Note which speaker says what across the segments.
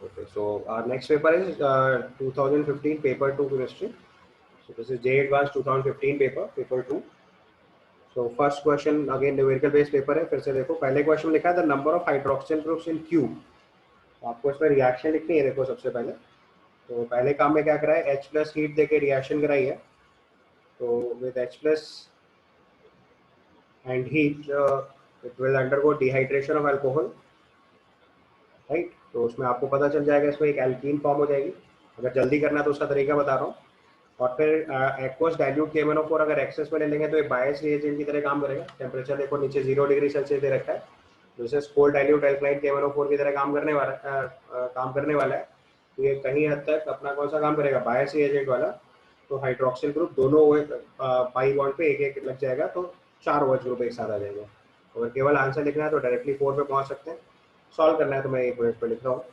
Speaker 1: Okay, so our next paper is 2015 paper 2 chemistry. So this is J Advanced 2015 paper, paper 2. So first question again numerical based paper है. फिर से देखो पहले question लिखा है the number of hydroxyl groups in Q. तो आपको इसमें रिएक्शन लिखनी है. देखो सबसे पहले तो पहले काम में क्या करा है, H प्लस हीट देके रिएक्शन कराई है. तो with H plus and heat it will undergo dehydration of alcohol, right. तो उसमें आपको पता चल जाएगा इसमें एक एल्कीन फॉर्म हो जाएगी. अगर जल्दी करना है तो उसका तरीका बता रहा हूँ. और फिर एक्वस डाइल्यूट KMnO4 अगर एक्सेस में ले लेंगे तो एक बायस रिएजेंट की तरह काम करेगा. टेम्परेचर देखो नीचे 0 डिग्री सेल्सियस दे रखा है. जैसे कोल्ड डाइल्यूट एल्कलाइन KMnO4 की तरह काम करने वाला है. तो ये कहीं हद तक अपना कौन सा काम करेगा, बायस रिएजेंट वाला. तो हाइड्रोक्सिल ग्रुप दोनों पाई बॉन्ड पे एक एक लग जाएगा तो 4 OH ग्रुप एक साथ आ जाएगा. अगर केवल आंसर लिखना है तो डायरेक्टली 4 पे पहुंच सकते हैं. सॉल्व करना है तो मैं 1 मिनट पे लिख रहा हूँ.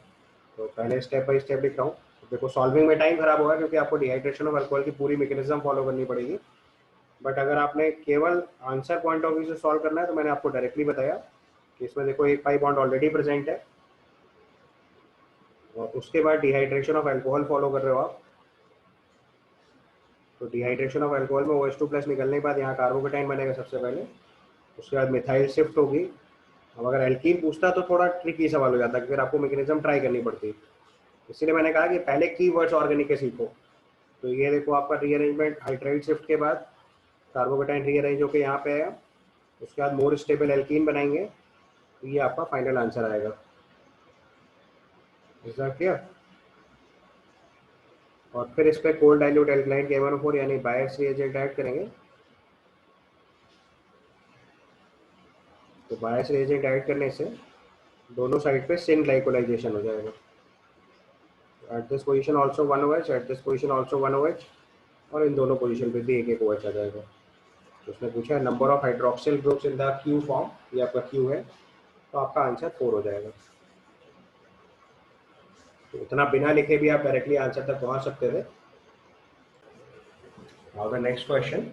Speaker 1: तो पहले स्टेप बाय स्टेप लिख रहा हूँ. देखो सॉल्विंग में टाइम खराब होगा क्योंकि आपको डिहाइड्रेशन ऑफ अल्कोहल की पूरी मैकेनिज्म फॉलो करनी पड़ेगी. बट अगर आपने केवल आंसर पॉइंट ऑफ व्यू से सॉल्व करना है तो मैंने आपको डायरेक्टली बताया कि इसमें देखो एक पाई बॉन्ड ऑलरेडी प्रेजेंट है और उसके बाद डिहाइड्रेशन ऑफ अल्कोहल फॉलो कर रहे हो आप. तो डिहाइड्रेशन ऑफ अल्कोहल में OH2 प्लस निकलने के बाद यहाँ कार्बोकेटाइन बनेगा सबसे पहले. उसके बाद मिथाइल शिफ्ट होगी. अब अगर एल्कीन पूछता तो थोड़ा ट्रिकी सवाल हो जाता है, फिर आपको मैकेनिज्म ट्राई करनी पड़ती. इसीलिए मैंने कहा कि पहले कीवर्ड्स ऑर्गेनिक के सीखो. तो ये देखो आपका रीअरेंजमेंट हाइड्राइड शिफ्ट के बाद कार्बोकेटाइन रीअरेंज होकर यहाँ पे आया. उसके बाद मोर स्टेबल एल्कीन बनाएंगे तो ये आपका फाइनल आंसर आएगा. Is that clear? और फिर इस पर कोल्ड डाइल्यूट एल्कलाइन KMnO4 यानी बायस रिएजेंट ऐड करेंगे. तो बायस रिएजेंट ऐड करने से दोनों साइड पे सिन ग्लाइकोलाइजेशन हो जाएगा. At this position also 1 OH, at this position also 1 OH और इन दोनों पोजीशन पे भी एक एक OH आ जाएगा. तो उसने पूछा है number of hydroxyl groups in the Q form. ये आपका Q है तो आपका आंसर 4 हो जाएगा. तो इतना बिना लिखे भी आप डायरेक्टली आंसर तक पहुंच सकते थे. Now the next question.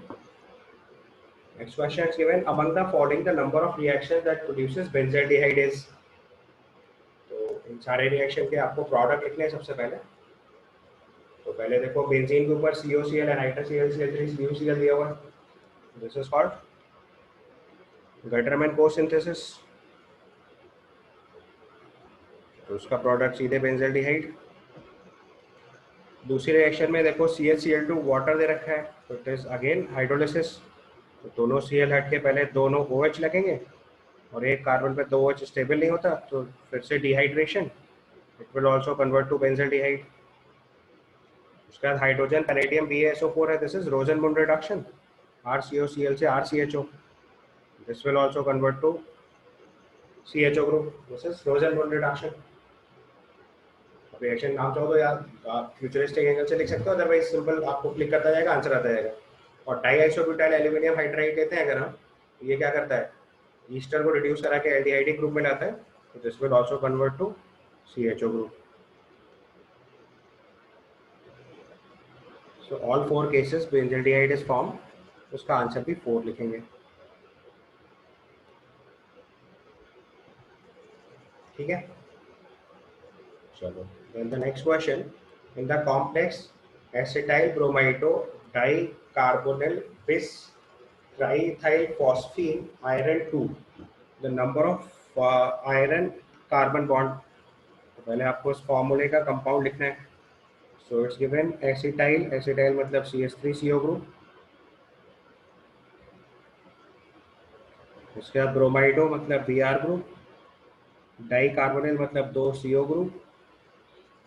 Speaker 1: Next question is given among the following the number of reactions that produces benzaldehyde is. तो इन सारे रिएक्शन के आपको प्रोडक्ट लिखने हैं सबसे पहले. तो पहले देखो बेंजीन के ऊपर COCl एंड HCl CuCl दिया हुआ है. This is called Gattermann Koch synthesis. तो उसका प्रोडक्ट सीधे बेंजल्डिहाइड. दूसरी रिएक्शन में देखो CHCl2 वाटर दे रखा है तो इट इज अगेन हाइड्रोलिसिस. तो दोनों Cl हट के पहले दोनों OH लगेंगे और एक कार्बन पे 2 OH स्टेबल नहीं होता तो फिर से dehydration. It will also convert to benzaldehyde. उसके बाद हाइड्रोजन पैलेडियम BaSO4 है. This is Rosenmund reduction. RCOCl से RCHO. This will also convert to CHO group. This is Rosenmund reduction. Reaction नाम चाहो तो यार आप फ्यूचरिस्टिक एंगल से लिख सकते हो, अदरवाइज सिंपल आपको क्लिक करता जाएगा आंसर आता जाएगा. और डाईआइसोब्यूटाइल एल्यूमिनियम हाइड्राइड लेते हैं अगर हम, ये क्या करता है, ईस्टर को रिड्यूस करा के एल्डिहाइड ग्रुप में लाता है. तो this will also convert to CHO group. So all 4 cases benzaldehyde is form. उसका आंसर भी 4 लिखेंगे. ठीक है, चलो. Then the next question, in the complex acetyl bromido dicarbonyl bis triethyl phosphine iron 2, the number of iron carbon bond. तो पहले आपको इस फॉर्मूले का कंपाउंड लिखना है. So it's given acetyl. Acetyl मतलब CH3CO ग्रुप. उसके बाद ब्रोमाइडो मतलब Br ग्रुप. डाइकार्बोनिल मतलब 2 CO ग्रुप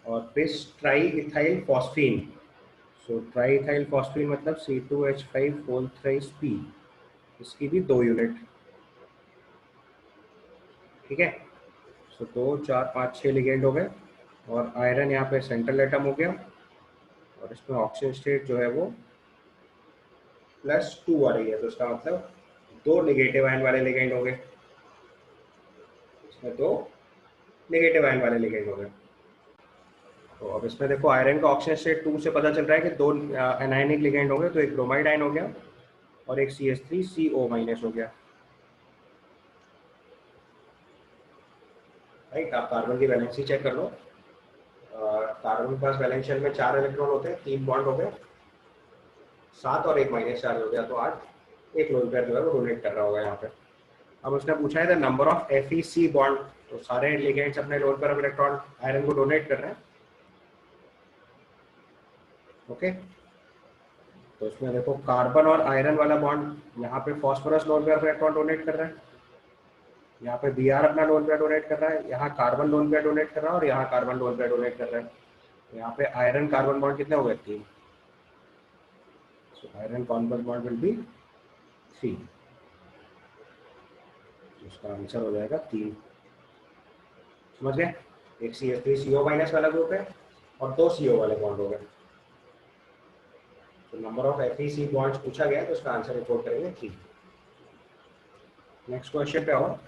Speaker 1: और बिस ट्राईइथाइल फॉस्फीन. सो ट्राईइथाइल फॉस्फीन मतलब C2H5 इसकी भी 2 यूनिट. ठीक है. सो 2 4 5 6 लिगेंड हो गए और आयरन यहाँ पे सेंट्रल एटम हो गया और इसमें ऑक्सीजन स्टेट जो है वो +2 आ रही है. तो इसका मतलब 2 नेगेटिव आयन वाले लिगेंड हो गए. इसमें 2 नेगेटिव आयन वाले लिगेंड हो गए. तो अब इसमें देखो आयरन का ऑक्सीजन स्टेट 2 से पता चल रहा है कि 2 एनायनिक लिगेंड हो गए. तो एक ब्रोमाइड आयन हो गया और एक CH3CO- हो गया. राइट. आप कार्बन की वैलेंसी चेक कर लो. कार्बन के पास वैलेंस शेल में 4 इलेक्ट्रॉन होते हैं, 3 बॉन्ड हो गए, 7 और 1 माइनस चार्ज हो गया, तो 8। एक लोन पेयर जो है वो डोनेट कर रहा होगा यहाँ पे। अब उसने पूछा है the number of FeC bond, तो सारे लिगेंड्स अपने lone pair of electron iron को डोनेट कर रहे हैं। ओके, तो इसमें देखो कार्बन और आयरन वाला बॉन्ड, यहाँ पे phosphorus lone pair of electron donate कर रहा है, यहाँ पे Br अपना लोन पेयर डोनेट कर रहा है, यहाँ कार्बन लोन पेयर डोनेट कर रहा है और यहाँ कार्बन लोन पेयर डोनेट कर रहा है। यहाँ पे आयरन कार्बन बॉन्ड कितने हो गए? 3। So iron carbon bond will be 3। इसका आंसर हो जाएगा 3। समझ गए? एक CH3CO माइनस वाला ग्रुप है और 2 CO वाले बॉन्ड हो गए। तो नंबर ऑफ FeC बॉन्ड्स पूछा गया, तो इसका आंसर रिपोर्ट करेंगे 3। नेक्स्ट क्वेश्चन पे आओ।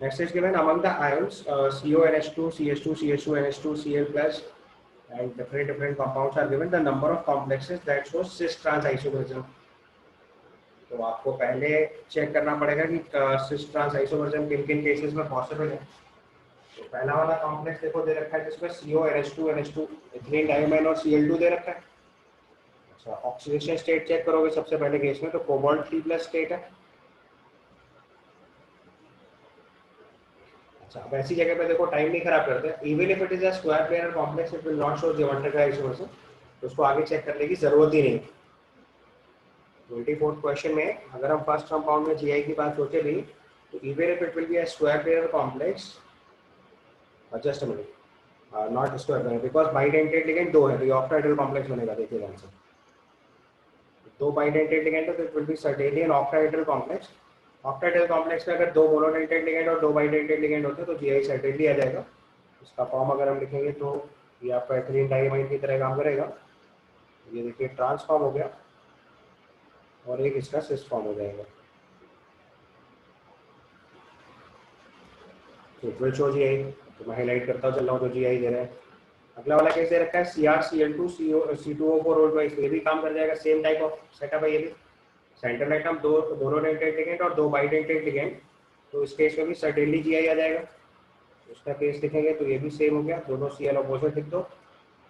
Speaker 1: Next is given among the ions CONH2, CH2, CH2, NH2, Cl+, and different compounds are given. The number of complexes that show cis trans isomerism. तो आपको पहले चेक करना पड़ेगा कि cis trans isomerism किन किन केसेस में पॉसिबल है। तो पहला वाला कॉम्प्लेक्स देखो दे रखा है जिसमें CONH2, NH2, इथिलीन डाइअमाइन और Cl2 दे रखा है। अच्छा, ऑक्सीडेशन स्टेट चेक करोगे सबसे पहले केस में, तो कोबाल्ट 3+ स्टेट है। अच्छा, अब ऐसी जगह पे देखो टाइम नहीं खराब करते, even if it is a square planar complex it will not show geometrical isomers, तो उसको आगे चेक करने की जरूरत ही नहीं। 24th क्वेश्चन में अगर हम फर्स्ट कंपाउंड में GI की बात सोचे भी, तो even if it will be a square planar complex, just a minute, not square planar because bidentate ligand 2 है, तो ये ऑक्टाहेड्रल कॉम्प्लेक्स बनेगा। देखिए आंसर, 2 बाइडेंटेड लिगेंड है तो it will be certainly an octahedral complex. Octahedral complex में अगर 2 monodentate ligand और 2 बाइडेंटेड लिगेंड होते तो GI सर्टेनली आ जाएगा। इसका फॉर्म अगर हम लिखेंगे तो ये आपका एथिलीन डाइअमाइन की तरह काम करेगा। ये देखिए ट्रांस फॉर्म हो गया और एक इसका सिस फॉर्म हो जाएगा। तो इट विल शो GI, तो मैं हाईलाइट करता चल रहा हूँ, तो GI दे रहे हैं। अगला वाला केस दे रखा है CrCl2 C2O4 रोल वाइज, ये भी काम कर जाएगा, सेम टाइप ऑफ सेटअप है ये भी। सेंट्रल एटम 2 मोनोडेंटेड लिगेंड और 2 बाइडेंटेड लिगेंड, तो इस केस में भी सर्टेनली GI आ जाएगा। उसका केस लिखेंगे तो ये भी सेम हो गया, दोनों Cl अपोजिट लिख दो,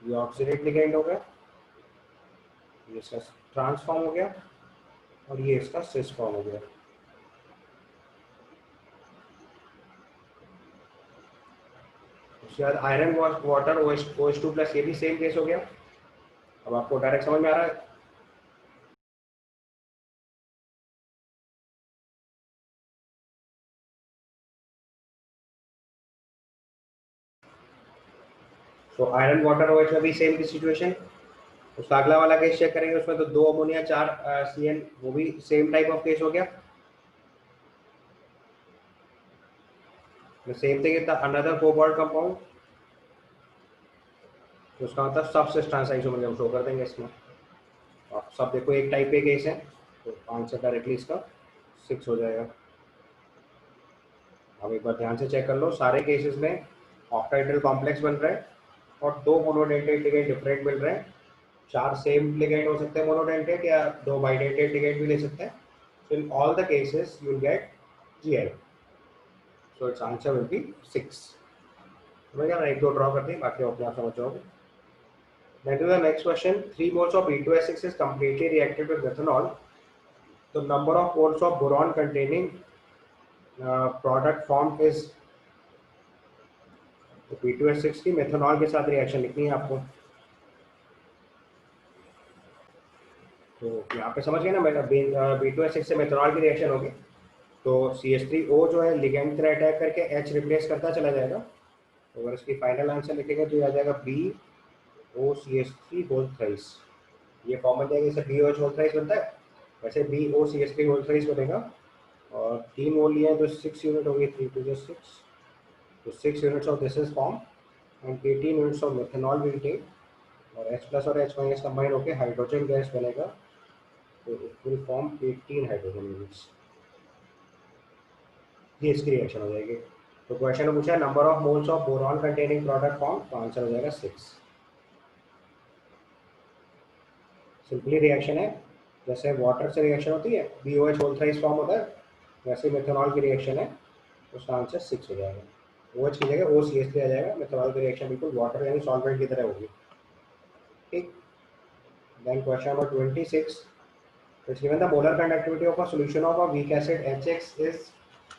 Speaker 1: ये ऑक्सीडेट लिगेंड हो गया, ये इसका ट्रांसफॉर्म हो गया और ये इसका सिस फॉर्म हो गया। उसके बाद आयरन वाटर OH2+, ये भी सेम केस हो गया। अब आपको डायरेक्ट समझ में आ रहा है? तो आयरन वाटर OH में भी सेम की सिचुएशन। उसका अगला वाला केस चेक करेंगे, उसमें तो 2 अमोनिया 4 CN, वो भी सेम टाइप ऑफ केस हो गया। Same thing is the another cobalt compound, तो उसका मतलब सब सिस ट्रांस आइसोमर शो कर देंगे इसमें। आप सब देखो एक टाइप पे केस है, तो आंसर डायरेक्टली इसका 6 हो जाएगा। अब एक बार ध्यान से चेक कर लो, सारे केसेस में ऑक्टाहेड्रल कॉम्प्लेक्स बन रहा है और 2 मोनोडेंटेड लिगेंड डिफरेंट मिल रहे हैं। 4 सेम लिगेंड हो सकते हैं मोनोडेंटेड, या 2 बाइडेंटेड लिगेंड भी ले सकते हैं। So in all the cases you will get GI. So its answer will be 6. समझ गया ना? 1-2 ड्रॉ कर दें, बाकी अपने आप समझ जाओगे। Then to the next question, 3 moles of B2S6 is completely reacted with methanol. The number of moles of boron containing product formed is, तो B2S6 की मेथनॉल के साथ रिएक्शन लिखनी है आपको। तो यहाँ पे समझ गए ना, B2S6 से मेथनॉल की रिएक्शन होगी, तो CH3O जो है लिगेंड की तरह अटैक करके H रिप्लेस करता चला जाएगा। तो अगर इसकी फाइनल आंसर लिखेंगे तो ये आ जाएगा BOCH3 होल थ्राइस। ये फॉर्म बन जाएगा, इसे BOH होल थ्राइस बनता है, वैसे BOCH3 होल थ्राइस बनेगा। और 3 मोल लिए तो 6 यूनिट होगी, 3 to 6, तो 6 units of this is form and 18 units of methanol will take, और H+ और H- कंबाइन होकर हाइड्रोजन गैस बनेगा, तो it will form 18 hydrogen units. ये इसकी रिएक्शन हो जाएगी। तो क्वेश्चन में पूछा है number of moles of boron containing product form, तो आंसर हो जाएगा 6। सिंपली रिएक्शन है, जैसे वाटर से रिएक्शन होती है BOH होल थ्राइस फॉर्म होता है, वैसे मेथनॉल की रिएक्शन है, उसका आंसर 6 हो जाएगा। OH की जगह OCH3 आ जाएगा, मेथनॉल की रिएक्शन बिल्कुल वाटर यानी सॉल्वेंट की तरह होगी। ठीक। Then question number 26, it's given the molar conductivity of a solution of a weak acid HX is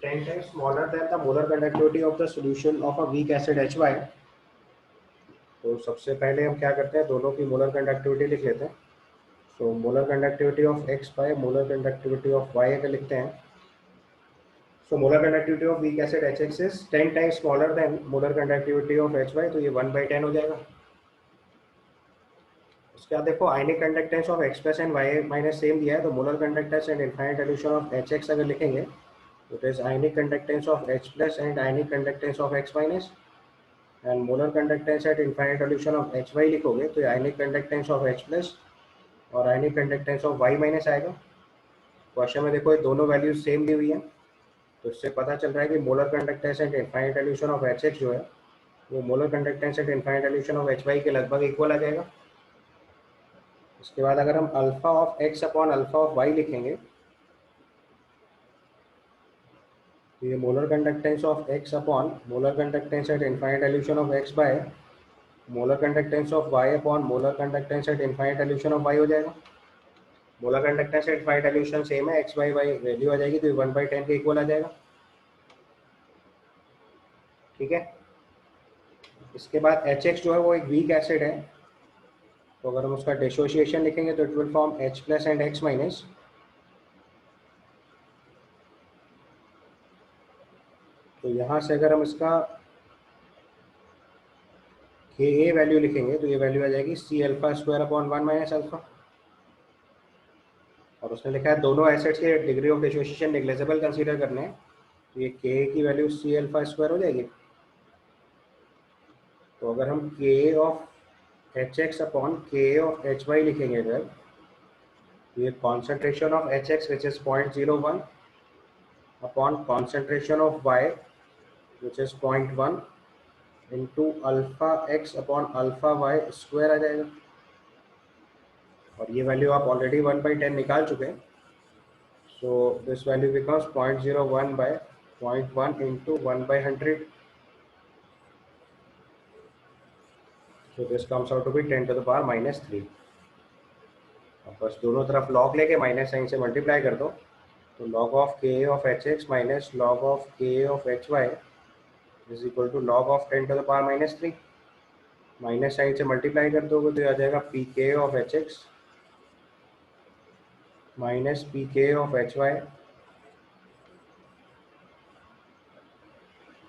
Speaker 1: 10 times smaller than the molar conductivity of the solution of a weak acid HY। तो सबसे पहले हम क्या करते हैं, दोनों की molar conductivity लिख लेते हैं। So molar conductivity of X by molar conductivity of Y अगर लिखते हैं, so molar conductivity of weak acid HX is 10 times smaller than molar conductivity of HY, तो ये 1/10 हो जाएगा। उसके बाद देखो ionic conductance of X plus and Y minus same दिया है, तो molar conductance and infinite addition of HX अगर लिखेंगे तो it is ionic conductance of H plus and ionic conductance of X minus, and molar conductance at infinite solution of HY लिखोगे तो ionic conductance of H plus और ionic conductance of Y minus आएगा। Question में देखो ये दोनों values same दी हुई है, तो इससे पता चल रहा है कि molar conductance at infinite solution of HX जो है वो molar conductance at infinite solution of HY के लगभग इक्वल आ जाएगा। इसके बाद अगर हम alpha of X upon alpha of Y लिखेंगे तो ये molar conductance of X upon molar conductance at infinite solution of X by molar conductance of Y upon molar conductance at infinite solution of Y हो जाएगा। Molar conductance at infinite solution same है, X by Y value आ जाएगी तो 1/10 के equal आ जाएगा। ठीक है। इसके बाद HX जो है वो एक वीक एसिड है, तो अगर हम उसका डिसोसिएशन लिखेंगे तो it will form H plus and X minus. तो यहाँ से अगर हम इसका Ka वैल्यू लिखेंगे तो ये वैल्यू आ जाएगी C alpha square upon 1 minus alpha, और उसने लिखा है दोनों एसिड्स के degree of dissociation negligible consider करने हैं, तो ये Ka की वैल्यू C अल्फा स्क्वायर हो जाएगी। तो अगर हम Ka of HX upon Ka of HY लिखेंगे अगर, तो ये concentration of HX which is 0.01 upon concentration of Y which is 0.1 into alpha X upon alpha Y square आ जाएगा, और ये वैल्यू आप ऑलरेडी 1/10 निकाल चुके हैं। So this value becomes 0.01 by 0.1 into 1/100, so this comes out to be 10 to the power -3। अब बस दोनों तरफ लॉग लेके माइनस साइन से मल्टीप्लाई कर दो, तो log of Ka of HX minus log of Ka of HY is equal to log of 10 to the power -3। Minus sign से मल्टीप्लाई कर दोगे तो आ जाएगा Pk of HX minus Pk of HY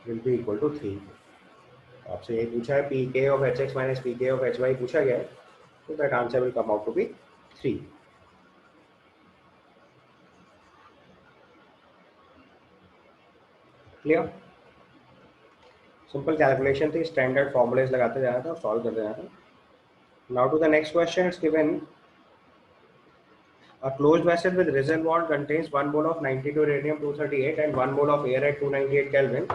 Speaker 1: will be equal to 3। आपसे ये पूछा है Pk of HX minus Pk of HY पूछा गया है, तो that answer will come out to be 3। Clear? Simple calculation थी, स्टैंडर्ड फॉर्मूलेज लगाते जाना था और सॉल्व करते जाना था। Now to the next question, it's given a closed vessel with resin bond contains 1 mole of 92 uranium-238 and 1 mole of air at 298 Kelvin.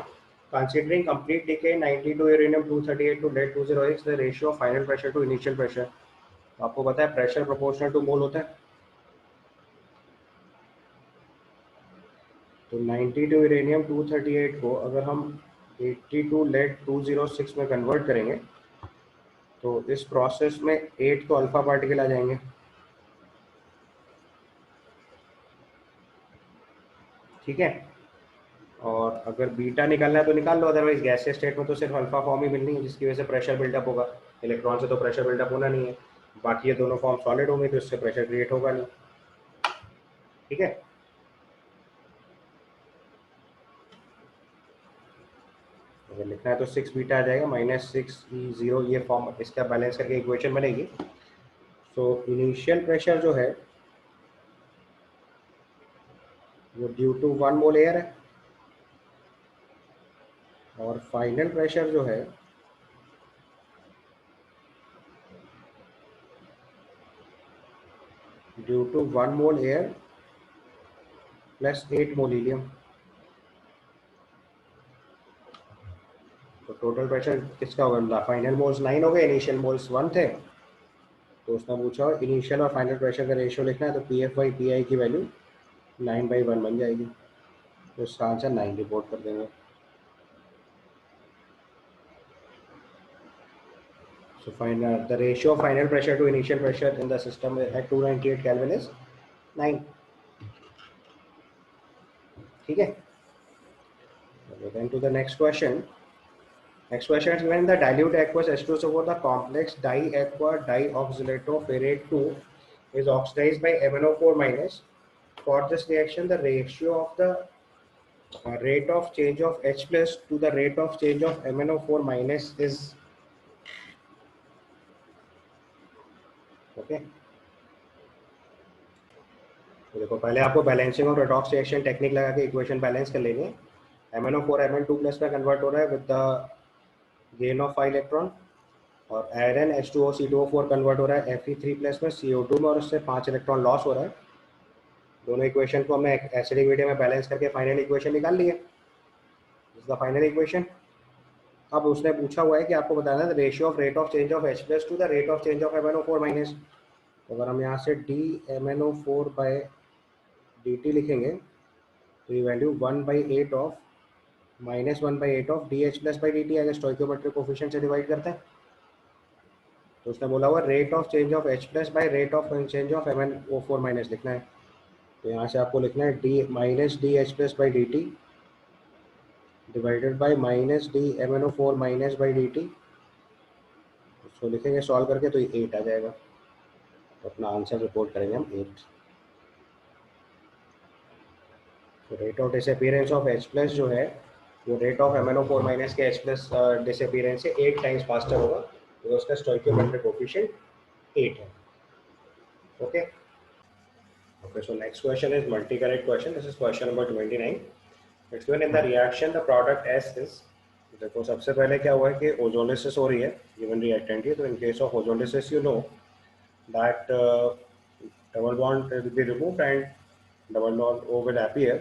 Speaker 1: Considering complete decay 92 uranium-238 to lead-206, the ratio of final pressure to initial pressure. आपको पता है pressure proportional to मोल होता है, तो 92 uranium 238 को अगर हम 82 lead 206 में कन्वर्ट करेंगे तो इस प्रोसेस में 8 तो अल्फा पार्टिकल आ जाएंगे। ठीक है, और अगर बीटा निकालना है तो निकाल लो, अदरवाइज गैसीय स्टेट में तो सिर्फ अल्फा फॉर्म ही मिलनी है जिसकी वजह से प्रेशर बिल्डअप होगा। इलेक्ट्रॉन से तो प्रेशर बिल्डअप होना नहीं है, बाकी ये दोनों फॉर्म सॉलिड होंगे तो इससे प्रेशर क्रिएट होगा नहीं। ठीक है, अगर लिखना है तो 6 बीटा आ जाएगा -6E0, ये फॉर्म इसका बैलेंस करके इक्वेशन बनेगी। तो इनिशियल प्रेशर जो है वो ड्यू टू 1 मोल एयर है, और फाइनल प्रेशर जो है due to 1 mole air plus 8 mole helium. तो टोटल प्रेशर किसका होगा, फाइनल मोल्स 9 हो गए, इनिशियल मोल्स 1 थे, तो उसने पूछा इनिशियल और फाइनल प्रेशर का रेशियो लिखना है, तो PF/PI की वैल्यू 9/1 बन जाएगी, तो इसका आंसर 9 रिपोर्ट कर देंगे। So find the ratio of final pressure to initial pressure in the system at 298 Kelvin is 9. ठीक है. Then to the next question. Next question is when the dilute aqueous H2SO4 the complex diaqua dioxylato ferrate 2 is oxidized by MnO4 minus. For this reaction, the ratio of the rate of change of H plus to the rate of change of MnO4 minus is okay. तो देखो पहले आपको balancing और redox reaction technique लगा के equation balance कर लेंगे. MnO4 Mn2 plus में कन्वर्ट हो रहा है with the gain of 5 electron और आयरन H2O C2O4 कन्वर्ट हो रहा है Fe3 प्लस में CO2 में और उससे 5 इलेक्ट्रॉन लॉस हो रहा है. दोनों इक्वेशन को हमने एसिडिक मीडियम में बैलेंस करके फाइनल इक्वेशन निकाल ली है. This is the final equation. अब उसने पूछा हुआ है कि आपको बताना है ratio of rate of change of H plus two the rate of change of MnO4 minus. तो अगर हम यहाँ से dMnO4 बाय dt लिखेंगे तो ये value 1/8 of -1/8 of DH plus by dt अगर स्टोइकियोमेट्रिक कोफिशिएंट से डिवाइड करते हैं. तो उसने बोला हुआ rate of change of H plus by rate of change of MnO4 minus लिखना है. तो यहाँ से आपको लिखना है d minus DH plus by dt divided by minus dMnO4 minus by dt. उसको लिखेंगे सॉल्व करके तो ये 8 आ जाएगा. तो अपना आंसर रिपोर्ट करेंगे हम 8. तो rate of disappearance of H plus जो है वो रेट ऑफ MnO4 माइनस के H प्लस डिसअपीयरेंस से 8 टाइम्स फास्टर होगा. तो उसका स्टोइकियोमेट्रिक कोफिशिएंट 8 है. Okay. Okay, so next question is multi-correct question. This is question number 29. It's given in the reaction the product S is. देखो सबसे पहले क्या हुआ है कि ओजोलिसिस हो रही है given reactant की. तो in case of ozolysis you know that double bond will be removed and double bond O will appear.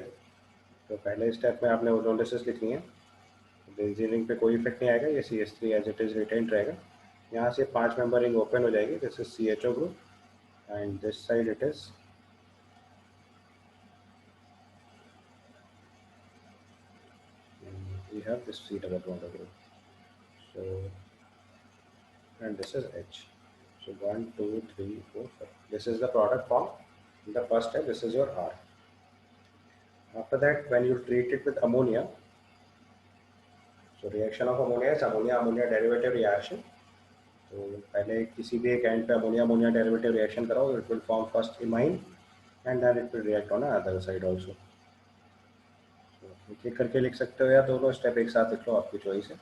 Speaker 1: तो पहले स्टेप में आपने ओजोलिसिस लिखनी है. बेंजीन रिंग पे कोई इफेक्ट नहीं आएगा. ये CH3 as it is retained रहेगा. यहाँ से 5 मेंबर रिंग ओपन हो जाएगी. This is CHO group and this side it is we have this C double bond group. So and this is H. So 1 2 3 4 5. This is the product form. In the first step, this is your R. After that, when you treat it with ammonia, so reaction of ammonia is ammonia derivative reaction. तो पहले किसी भी एक end पे ammonia derivative reaction कराओ. It will form first imine and then it will react on other side also. एक एक करके लिख सकते हो या दोनों स्टेप एक साथ लिख लो, आपकी चॉइस है.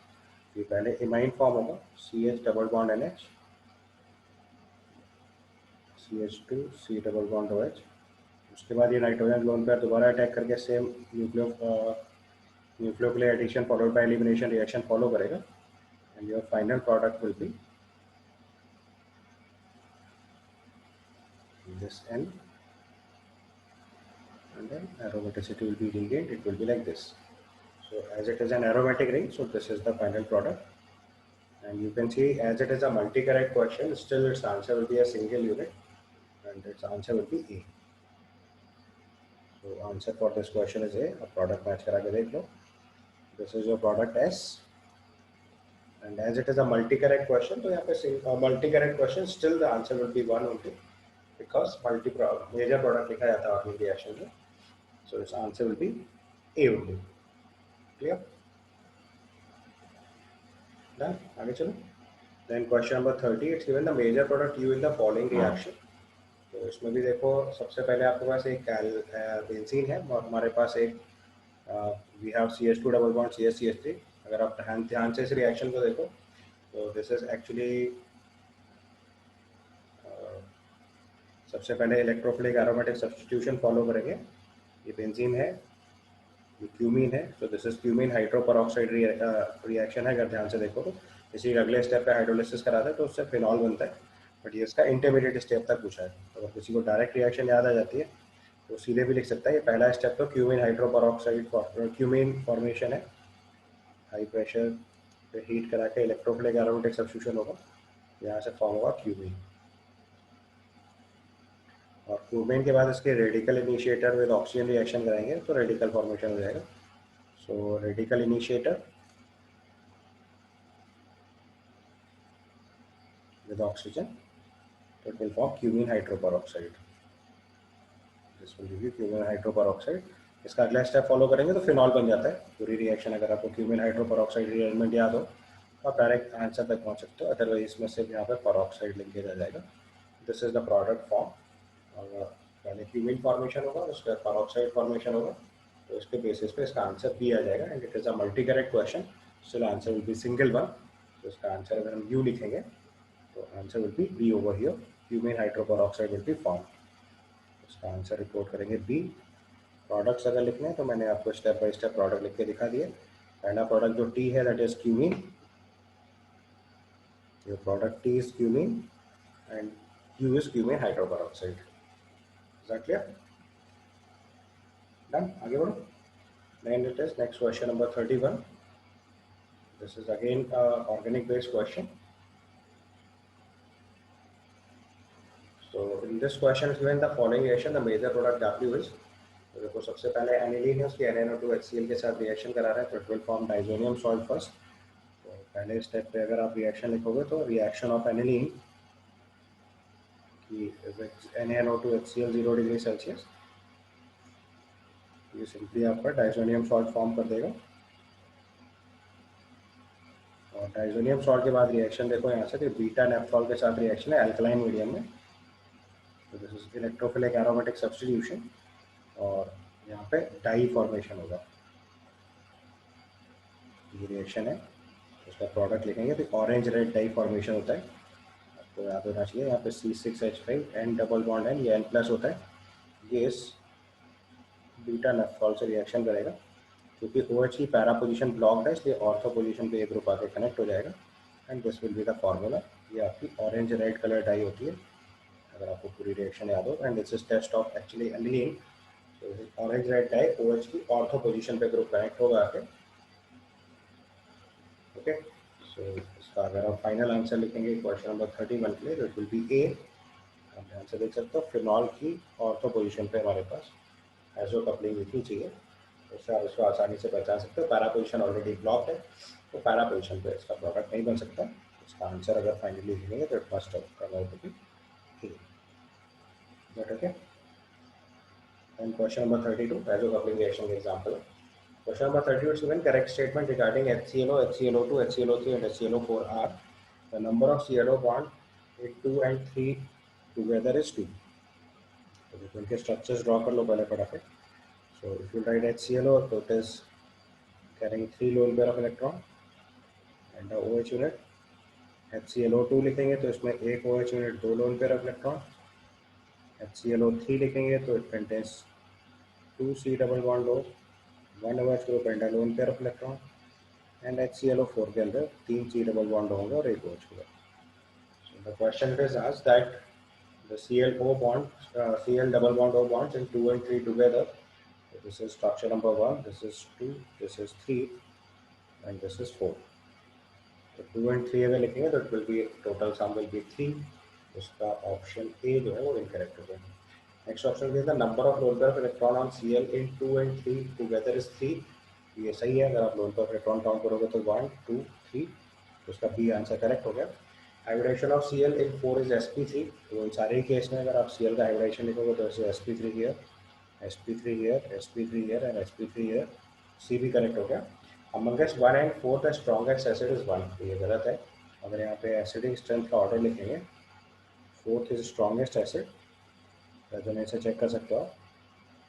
Speaker 1: ये पहले इमाइन फॉर्म होगा CH double bond NH CH2 C double bond OH. उसके बाद ये नाइट्रोजन लोन पेयर दोबारा अटैक करके same nucleophilic addition followed by elimination reaction follow करेगा and your final product will be this N and then aromaticity will be regained. It will be like this. So as it is an aromatic ring, so this is the final product. And you can see as it is a multi-correct question, still its answer will be a single unit and its answer will be A. So answer for this question is A. A product match करा के देख लो. This is your product S. And as it is a multi-correct question, तो यहाँ पे multi-correct question, still the answer will be 1 only. Because major product लिखा जाता है organic reaction में. So its answer will be A only. Clear? Done? आगे चलो. Then question number 30. It's given the major product U in the following reaction. तो इसमें भी देखो सबसे पहले आपके पास एक बेंजीन है और हमारे पास एक we have CH2 double bond CH3. अगर आप ध्यान से इस रिएक्शन को देखो तो this is actually सबसे पहले इलेक्ट्रोफिलिक एरोमेटिक सब्स्टिट्यूशन फॉलो करेंगे. ये बेंजीन है, ये क्यूमीन है. तो this is cumene hydro peroxide reaction है. अगर ध्यान से देखो तो इसी अगले स्टेप पे हाइड्रोलिसिस कराता है तो उससे फिनॉल बनता है. बट ये इसका इंटरमीडिएट स्टेप तक पूछा है. तो अगर किसी को डायरेक्ट रिएक्शन याद आ जाती है तो सीधे भी लिख सकता है. ये पहला स्टेप तो cumene hydro peroxide cumene formation है. हाई प्रेशर पे हीट करा के इलेक्ट्रोफिलिक एरोमेटिक सब्स्टिट्यूशन होगा. यहाँ से फॉर्म होगा क्यूमीन. और क्यूमीन के बाद इसके radical initiator with oxygen reaction कराएंगे तो रेडिकल फॉर्मेशन हो जाएगा. So radical initiator with oxygen, so it will form cumene hydroperoxide. This will give you cumene hydroperoxide. इसका अगला स्टेप फॉलो करेंगे तो फिनॉल बन जाता है पूरी रिएक्शन। अगर आपको क्यूमिन हाइड्रोपेरोक्साइड रिएरेंजमेंट याद हो तो आप डायरेक्ट आंसर तक पहुंच सकते हो, अदरवाइज इसमें सिर्फ यहाँ पे पेरोक्साइड लिंकेज आ जाएगा। This is the product form. पहले क्यूमिन फॉर्मेशन होगा, उसके बाद पेरोक्साइड फॉर्मेशन होगा, तो इसके बेसिस पे इसका आंसर बी आ जाएगा। And it is a multi correct question, still answer will be single one. तो इसका आंसर अगर हम यू लिखेंगे तो answer will be B over here, cumene hydroperoxide will be form. इसका आंसर रिपोर्ट करेंगे बी। प्रोडक्ट्स अगर लिखने हैं तो मैंने आपको स्टेप बाय स्टेप प्रोडक्ट लिख के दिखा दिए। पहला प्रोडक्ट जो टी है दैट इज क्यूमीन, ये product T is cumene and Q is cumene hydroperoxide. Is that clear? Done, आगे बढ़ो। Next question number 31। This is again organic based question. So in this question is given the following reaction, the major product W is, तो देखो सबसे पहले aniline है, उसकी NaNO2 के साथ रिएक्शन करा रहा है, तो it will form diazonium salt first. तो पहले स्टेप पे अगर आप रिएक्शन लिखोगे तो रिएक्शन ऑफ एनिलीन की NaNO2 0 डिग्री सेल्सियस, ये सिंपली आपका डाइजोनियम सॉल्ट फॉर्म कर देगा। और डाइजोनियम सॉल्ट के बाद रिएक्शन देखो यहाँ से कि बीटा नेफ्थॉल के साथ रिएक्शन है अल्कलाइन मीडियम में, तो this is electrophilic aromatic substitution, और यहाँ पे डाई फॉर्मेशन होगा। ये रिएक्शन है, उसका प्रोडक्ट लिखेंगे तो ऑरेंज रेड डाई फॉर्मेशन होता है, आपको याद होना चाहिए। यहाँ पे C6H5 N double bond N, ये N+ होता है, ये इस बीटा नेफ्थॉल से रिएक्शन करेगा। क्योंकि OH की पैरा पोजीशन ब्लॉक्ड है इसलिए ऑर्थो पोजीशन पे ये ग्रुप आके कनेक्ट हो जाएगा, and this will be the formula. ये आपकी ऑरेंज रेड कलर डाई होती है, अगर आपको पूरी रिएक्शन याद हो। And this is test of actually aniline. Orange red dye OH की ऑर्थो पोजीशन पे ग्रुप कनेक्ट होगा आके। ओके, सो इसका अगर आप फाइनल आंसर लिखेंगे क्वेश्चन नंबर 31 के लिए तो इट विल बी ए। आप ध्यान से देख सकते हो फिनॉल की ऑर्थो पोजीशन पे हमारे पास एजो कपलिंग लिखनी चाहिए, उससे आप इसको आसानी से पहचान सकते हो। पैरा पोजीशन ऑलरेडी ब्लॉक है, तो पैरा पोजीशन पे इसका प्रोडक्ट नहीं बन सकता। इसका आंसर अगर फाइनली लिखेंगे तो it must come out to be A. But okay, and question number 32 azo coupling reaction का example. Question number 32 is given correct statement regarding HClO, HClO2, HClO3 and HClO4 are the number of ClO bond in 2 and 3 together is 2. तो देखो इनके structures draw कर लो पहले फटाफट। So if you write HClO, so it is carrying 3 lone pair of electron and the OH unit। HClO2 लिखेंगे तो इसमें एक OH unit 2 lone pair of electron। HClO3 लिखेंगे तो it contains 2 C double bond O, 1 OH group and a lone pair of electron। And HClO4 के अंदर 3 C double bond होंगे और एक OH होगा। So the question is asked that the ClO bond, Cl double bond O bonds in 2 and 3 together. So this is structure number 1, this is 2, this is 3 and this is 4. तो 2 and 3 अगर लिखेंगे तो it will be total sum will be 3। उसका option A जो है वो incorrect हो गया। नेक्स्ट ऑप्शन क्या था, number of lone pair of electron on Cl in 2 and 3 together is 3। ये सही है, अगर आप लोन पेयर इलेक्ट्रॉन काउंट करोगे तो 1 2 3, तो उसका बी आंसर करेक्ट हो गया। Hybridization of Cl in 4 is sp3। तो इन सारे केस में अगर आप Cl का हाइब्रिडेशन लिखोगे तो ऐसे sp3 here, sp3 here, sp3 here and sp3 here, C भी करेक्ट हो गया। Amongst 1 and 4 the strongest acid is 1, तो ये गलत है। अगर यहाँ पे एसिडिक स्ट्रेंथ का ऑर्डर लिखेंगे, fourth is strongest acid, resonance से चेक कर सकते हो।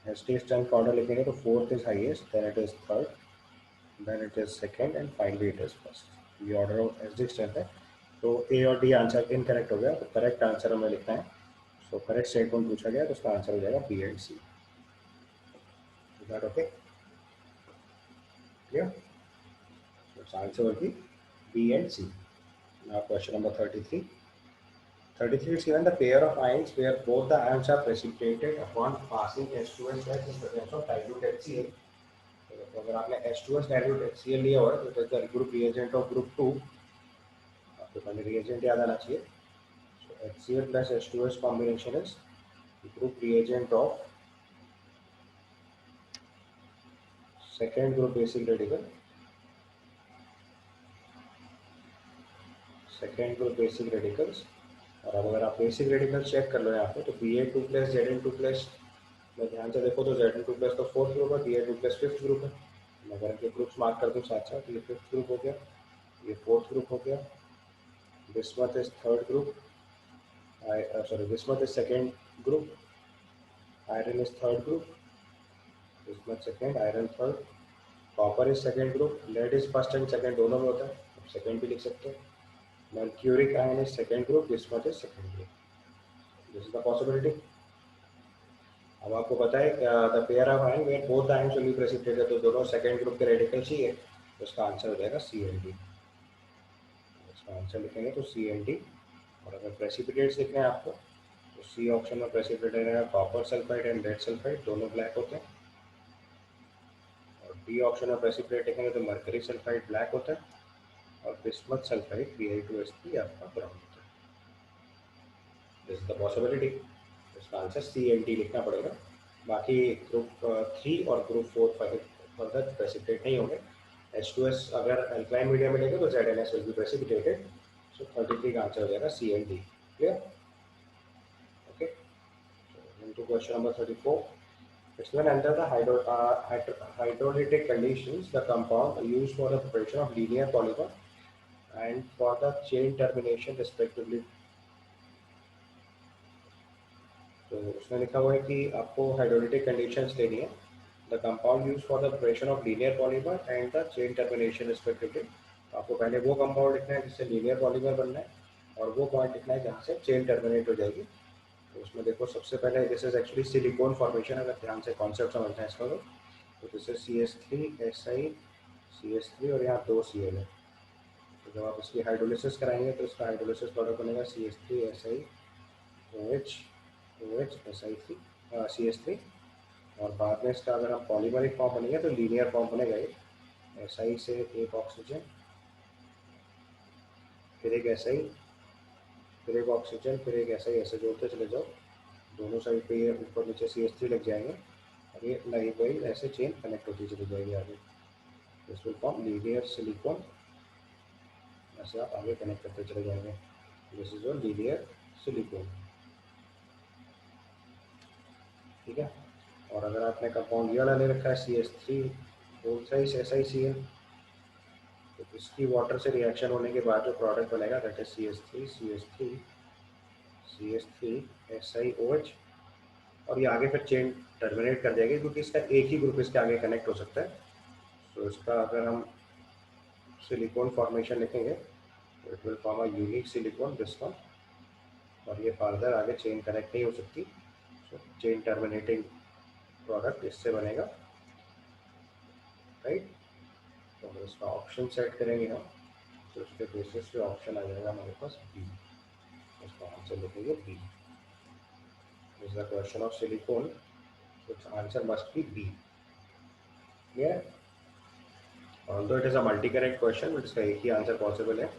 Speaker 1: एसिडिक स्ट्रेंथ का ऑर्डर लिखेंगे तो fourth is highest, then it is third, then it is second and finally it is first। ये ऑर्डर ऑफ एसिडिक स्ट्रेंथ है, तो ए और डी आंसर इनकरेक्ट हो गया, तो करेक्ट आंसर हमें लिखना है। सो करेक्ट स्टेटमेंट पूछा गया तो उसका आंसर हो जाएगा B and C. Is that okay? Clear? So answer will be B and C. Now question number 33। 33 is given the pair of ions where both the ions are precipitated upon passing H2S gas in presence of dilute HCl। तो अगर आपने H2S dilute HCl लिया हुआ है तो it is the group reagent of group 2। आपको पहले reagent याद आना चाहिए। सो HCl plus H2S combination is group reagent of second group basic radical, second group basic radicals. और अब अगर आप बेसिक रेडिकल्स चेक कर लो यहाँ पे, तो Ba2+ Zn2+, मैं ध्यान से देखो तो Zn2+ तो फोर्थ ग्रुप है, Ba2+ फिफ्थ ग्रुप है। मैं अगर इनके ग्रुप्स मार्क कर दूँ साथ साथ, ये फिफ्थ ग्रुप हो गया, ये फोर्थ ग्रुप हो गया, bismuth is third group, sorry bismuth is second group, iron is third group, bismuth second, iron third, copper is second group, lead is first and second दोनों में होता है, आप सेकेंड भी लिख सकते हैं। Mercuric ion is second group, bismuth is second group, this is the possibility. अब आपको पता है the pair of ion where both ion will be precipitated, तो दोनों सेकेंड ग्रुप के रेडिकल चाहिए, तो उसका आंसर हो जाएगा Cnd। इसका आंसर लिखेंगे तो Cnd। और अगर प्रेसिपिटेट्स लिखने हैं आपको, तो सी ऑप्शन में प्रेसिपिटेट है copper sulphide and lead sulphide, दोनों ब्लैक होते हैं। और डी ऑप्शन में प्रेसिपिटेट लिखेंगे तो मर्करी सल्फाइड ब्लैक होता है, और बिस्मथ सल्फाइड Bi2S3 आपका ब्राउन होता है। This is the possibility. इसका आंसर Cnd लिखना पड़ेगा। बाकी ग्रुप 3 और ग्रुप 4 फर्दर प्रेसिपिटेट नहीं होंगे। H2S अगर अल्कालाइन मीडियम में लेंगे तो ZnS विल बी प्रेसिपिटेटेड, सो 33 का आंसर हो जाएगा Cnd। Clear? Okay, into question number 34. It's when under the hydrolytic conditions, the compound used for the preparation of linear polymer and for the chain termination respectively. तो उसमें लिखा हुआ है कि आपको हाइड्रोलिटिक कंडीशंस लेनी है, the compound use for the preparation of linear polymer and the chain termination respectively. तो आपको पहले वो कंपाउंड लिखना है जिससे लीनियर पॉलीमर बनना है, और वो पॉइंट लिखना है जहाँ से चेन टर्मिनेट हो जाएगी। तो उसमें देखो सबसे पहले this is actually silicon formation, अगर ध्यान से कॉन्सेप्ट समझना है इसका तो दिस इज CH3 CH3 और यहाँ 2 Cl है। तो जब आप इसकी हाइड्रोलिसिस कराएंगे तो इसका हाइड्रोलिसिस प्रोडक्ट बनेगा CH3SiOH OH Si3 CH3। और बाद में इसका अगर हम पॉलीमरिक फॉर्म बनेगा तो लीनियर फॉर्म बनेगा ये, Si से एक ऑक्सीजन, फिर एक Si, फिर एक ऑक्सीजन, फिर एक Si, ऐसे जोड़ते चले जाओ, दोनों साइड पे ये ऊपर नीचे CH3 लग जाएंगे, और ये लाइक वाइज ऐसे चेन कनेक्ट होती चली जाएगी आगे। This will form linear silicon, ऐसे आप आगे कनेक्ट करते चले जाएंगे। This is your linear silicon. ठीक है। और अगर आपने कंपाउंड ये वाला ले रखा है CH3 बोथ साइड SiCl, तो इसकी वाटर से रिएक्शन होने के बाद जो प्रोडक्ट बनेगा दैट इज CH3 SiOH, और ये आगे फिर चेन टर्मिनेट कर जाएगी क्योंकि इसका एक ही ग्रुप इसके आगे कनेक्ट हो सकता है। तो इसका अगर हम सिलिकॉन फॉर्मेशन लिखेंगे तो it will form a unique silicon this one, और ये फर्दर आगे चेन कनेक्ट नहीं हो सकती, सो चेन टर्मिनेटिंग प्रोडक्ट इससे बनेगा, राइट। तो अगर इसका ऑप्शन सेट करेंगे हम, तो उसके बेसिस पे ऑप्शन आ जाएगा हमारे पास बी। इसका आंसर लिखेंगे B. This is the question of silicon, so its answer must be B. Clear? Although it is a multi-correct question, but इसका एक ही आंसर पॉसिबल है।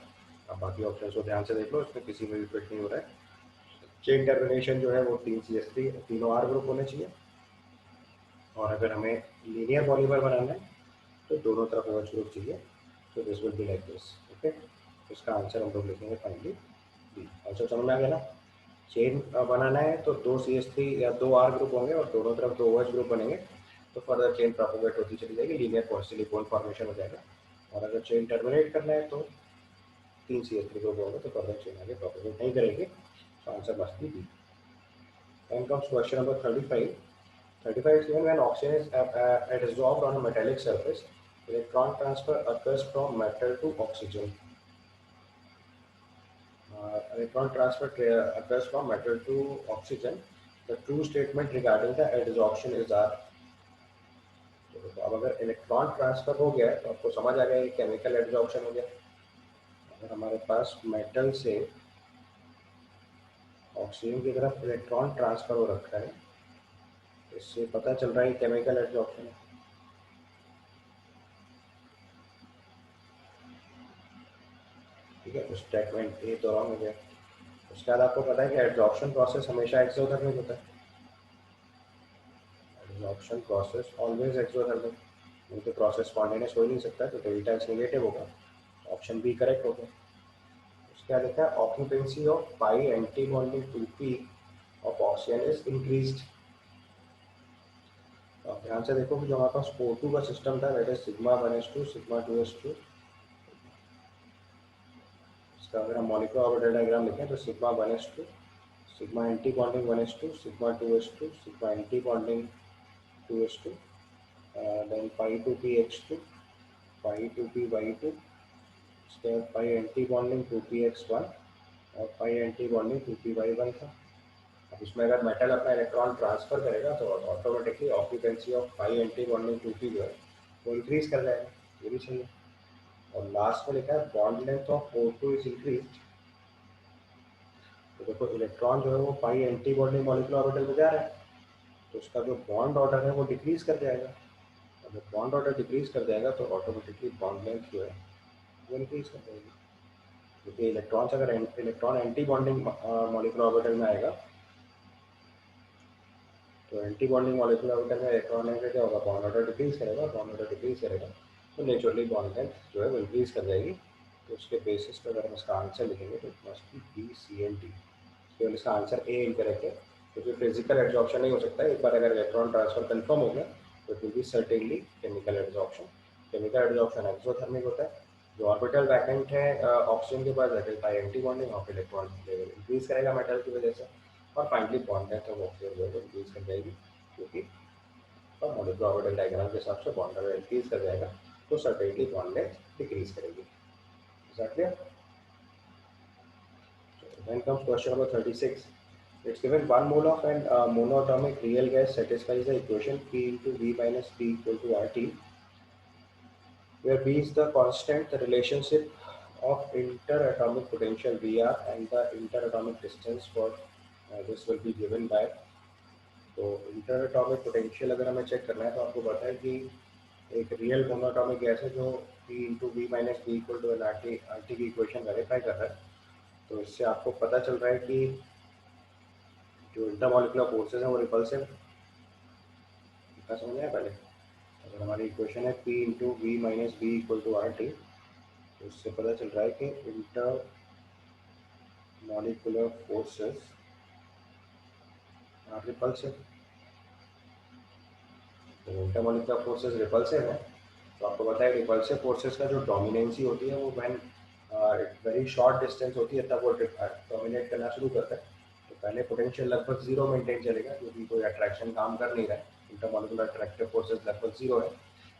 Speaker 1: अब बाकी ऑप्शन को ध्यान से देख लो, इसमें किसी में भी फिट नहीं हो रहा है। चेन टर्मिनेशन जो है वो 3 CH3 तीनों R ग्रुप होने चाहिए, और अगर हमें लीनियर पॉलीमर बनाना है तो दोनों तरफ OH ग्रुप चाहिए, तो this will be like this. Okay, इसका आंसर हम लोग लिखेंगे फाइनली बी। आंसर समझ में आ गया ना? चेन बनाना है तो 2 CH3 या 2 R ग्रुप होंगे और दोनों तरफ 2 OH ग्रुप बनेंगे, तो फर्दर चेन प्रोपोगेट होती चली जाएगी, लीनियर सिलिकॉन फॉर्मेशन हो जाएगा। और अगर चेन टर्मिनेट करना है तो 3 CH3 ग्रुप होंगे, तो फर्दर चेन आगे प्रोपोगेट नहीं करेंगे, तो answer must be B. Then comes question number 35. 35 is given when oxygen is adsorbed on a metallic surface, electron transfer occurs from metal to oxygen. Electron transfer occurs from metal to oxygen. The true statement regarding the adsorption is R. तो अब अगर electron transfer हो गया है तो आपको समझ आ गया ये केमिकल एडजॉर्प्शन हो गया। अगर हमारे पास मेटल से ऑक्सीजन की तरफ इलेक्ट्रॉन ट्रांसफर हो रखा है, तो इससे पता चल रहा है केमिकल एडजॉर्प्शन है। ठीक है, तो स्टेटमेंट ए तो रॉन्ग हो गया। उसके बाद आपको पता है कि एडजॉर्प्शन प्रोसेस हमेशा एक्सोथर्मिक होता है। एडजॉर्प्शन प्रोसेस ऑलवेज एक्सोथर्मिक, नहीं तो प्रोसेस स्पॉन्टेनियस हो ही नहीं सकता, तो डेल्टा एच नेगेटिव होगा। ऑप्शन बी करेक्ट हो गया। क्या लिखा है, occupancy of pi anti bonding 2p of oxygen is increased. तो आप ध्यान से देखो कि जो हमारे पास O2 का सिस्टम था that is sigma 1s2 sigma 2s2, इसका अगर हम मॉलिक्यूलर ऑर्बिटल डायग्राम लिखें तो sigma 1s2 sigma antibonding 1s2 sigma 2s2 sigma antibonding 2s2, then pi 2px2 pi 2py2, उसके बाद पाई एंटी बॉन्डिंग 2px1 और पाई एंटी बॉन्डिंग 2py1 था। अब इसमें अगर मेटल अपना इलेक्ट्रॉन ट्रांसफर करेगा तो automatically occupancy of pi anti bonding 2p जो है वो इंक्रीज कर जाएगा, ये भी सही है। और लास्ट में लिखा है bond length of O2 is increase. तो देखो इलेक्ट्रॉन जो है वो पाई एंटी बॉन्डिंग मॉलिक्यूलर ऑर्बिटल में जा रहा है, तो उसका जो बॉन्ड ऑर्डर है वो डिक्रीज कर जाएगा। अगर बॉन्ड ऑर्डर डिक्रीज कर जाएगा तो ऑटोमेटिकली बॉन्ड लेंथ जो है वो इंक्रीज कर जाएगी, क्योंकि इलेक्ट्रॉन अगर electron anti bonding molecular orbital में आएगा तो एंटी बॉन्डिंग मॉलिक्यूलर ऑर्बिटल में इलेक्ट्रॉन लेंथ क्या होगा, बॉन्ड ऑर्डर डिक्रीज करेगा, बॉन्ड ऑर्डर डिक्रीज करेगा तो नेचुरली बॉन्ड लेंथ जो है वो इंक्रीज कर जाएगी। तो उसके बेसिस पर अगर हम इसका आंसर लिखेंगे तो इट मस्ट बी BCND। केवल इसका आंसर ए इनकरेक्ट है क्योंकि फिजिकल एब्जॉर्प्शन नहीं हो सकता है। एक बार अगर इलेक्ट्रॉन ट्रांसफर कंफर्म हो गया तो it will be certainly chemical absorption. Chemical absorption exothermic होता है। जो ऑर्बिटल वैकेंट है ऑक्सीजन के पास that is by antibonding of electron level increase करेगा मेटल की वजह से, और finally bond length of oxygen level increase कर जाएगी क्योंकि मॉलिक्यूलर ऑर्बिटल डायग्राम के हिसाब से बॉन्ड लेवल इंक्रीज कर जाएगा तो सर्टेनली बॉन्ड लेंथ डिक्रीज करेगी। Is that clear? Then comes question number 36. It's given 1 mole of an monoatomic real gas satisfies the equation P into V minus P equal to RT, where V is the constant. The relationship of interatomic potential VR and the interatomic distance for this will be given by. तो interatomic potential अगर हमें check करना है तो आपको पता है कि एक रियल मोनोटॉमिक गैस है जो P into V minus P equal to RT की इक्वेशन वेरीफाई कर रहा है। तो इससे आपको पता चल रहा है कि जो इंटरमॉलिक्यूलर फोर्सेस हैं वो रिपल्सिव है। क्या समझ आया? पहले अगर हमारी इक्वेशन है P into V minus B equal to RT, तो इससे पता चल रहा है कि इंटरमॉलिक्यूलर फोर्सेस आर रिपल्सिव। तो इंटरमॉलिक्यूलर फोर्सेस रिपल्सिव है तो आपको पता है रिपल्सिव फोर्सेस का जो डोमिनेंसी होती है वो व्हेन वेरी शॉर्ट डिस्टेंस होती है तब वो डोमिनेट करना शुरू करता है। तो पहले पोटेंशियल लगभग जीरो मेंटेन चलेगा क्योंकि कोई अट्रैक्शन काम कर नहीं रहा है, इंटरमॉलिक्यूलर अट्रैक्टिव फोर्सेस लगभग जीरो है।